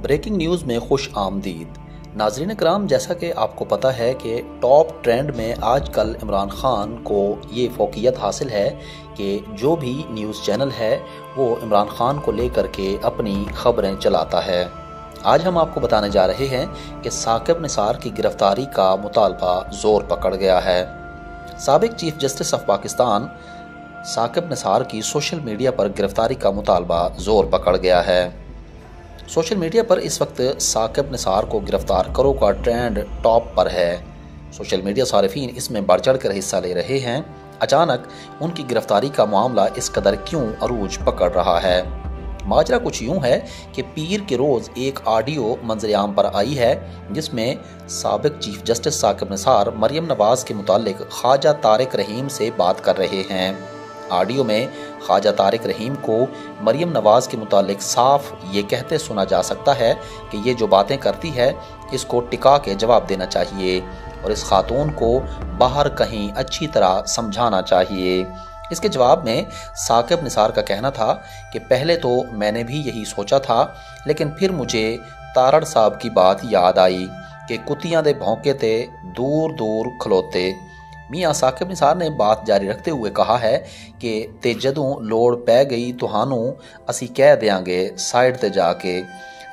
Breaking news में खुश आमदीद। नाज़रीन कराम, जैसा कि आपको पता है कि टॉप ट्रेंड में आजकल इमरान खान को ये फ़ौक़ियत हासिल है कि जो भी न्यूज़ चैनल है वो इमरान खान को लेकर के अपनी ख़बरें चलाता है। आज हम आपको बताने जा रहे हैं कि साकिब निसार की गिरफ्तारी का मुतालबा ज़ोर पकड़ गया है। साबिक़ chief justice of Pakistan Saqib Nisar की सोशल मीडिया पर गिरफ्तारी का मुतालबा ज़ोर पकड़ गया है। सोशल मीडिया पर इस वक्त साकिब निसार को गिरफ्तार करो का ट्रेंड टॉप पर है। सोशल मीडिया सारिफीन इसमें बढ़ चढ़ कर हिस्सा ले रहे हैं। अचानक उनकी गिरफ्तारी का मामला इस कदर क्यों अरूज पकड़ रहा है? माजरा कुछ यूं है कि पीर के रोज़ एक ऑडियो मंजर-ए-आम पर आई है जिसमें साबिक़ चीफ जस्टिस साकिब निसार मरियम नवाज़ के मुतालिक ख्वाजा तारिक रहीम से बात कर रहे हैं। ऑडियो में ख्वाजा तारिक रहीम को मरियम नवाज़ के मुतालिक साफ ये कहते सुना जा सकता है कि ये जो बातें करती है इसको टिका के जवाब देना चाहिए और इस खातून को बाहर कहीं अच्छी तरह समझाना चाहिए। इसके जवाब में साकिब निसार का कहना था कि पहले तो मैंने भी यही सोचा था, लेकिन फिर मुझे तारड़ साहब की बात याद आई कि कुत्तियां दे भौंके ते दूर दूर खलोते। मियाँ साकिब निसार ने बात जारी रखते हुए कहा है कि ते जदों लोड़ पै गई तुहानू असी कह देंगे साइड ते जाके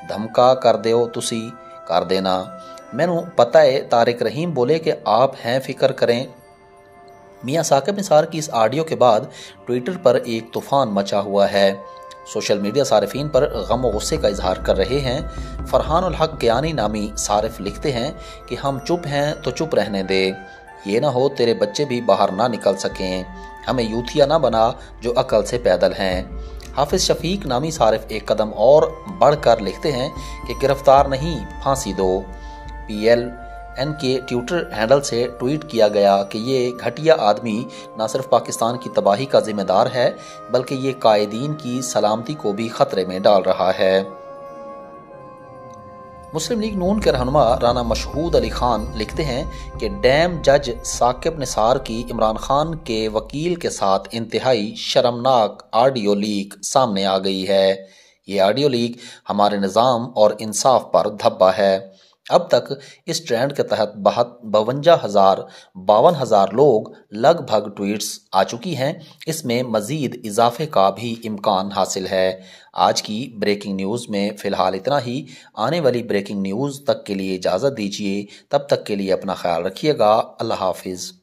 धमका कर दियो तुसी कर देना। मैनू पता है तारिक रहीम बोले कि आप हैं फिक्र करें। मियाँ साकिब निसार की इस ऑडियो के बाद ट्विटर पर एक तूफ़ान मचा हुआ है। सोशल मीडिया सारिफीन पर गम और गुस्से का इजहार कर रहे हैं। फरहान उल हक क़यानी नामी सारिफ लिखते हैं कि हम चुप हैं तो चुप रहने दे, ये ना हो तेरे बच्चे भी बाहर ना निकल सकें, हमें यूथिया ना बना जो अकल से पैदल हैं। हाफिज़ शफीक नामी सारिफ एक कदम और बढ़कर लिखते हैं कि गिरफ्तार नहीं फांसी दो। PLN के ट्विटर हैंडल से ट्वीट किया गया कि ये घटिया आदमी न सिर्फ पाकिस्तान की तबाही का जिम्मेदार है बल्कि ये कायदीन की सलामती को भी खतरे में डाल रहा है। मुस्लिम लीग नून के रहनुमा राना मशहूद अली खान लिखते हैं कि डैम जज साकिब निसार की इमरान खान के वकील के साथ इंतहाई शर्मनाक ऑडियो लीक सामने आ गई है। ये ऑडियो लीक हमारे निज़ाम और इंसाफ पर धब्बा है। अब तक इस ट्रेंड के तहत 52,000 लोग लगभग ट्वीट्स आ चुकी हैं। इसमें मज़ीद इजाफे का भी इम्कान हासिल है। आज की ब्रेकिंग न्यूज़ में फ़िलहाल इतना ही। आने वाली ब्रेकिंग न्यूज़ तक के लिए इजाज़त दीजिए। तब तक के लिए अपना ख्याल रखिएगा। अल्लाह हाफिज़।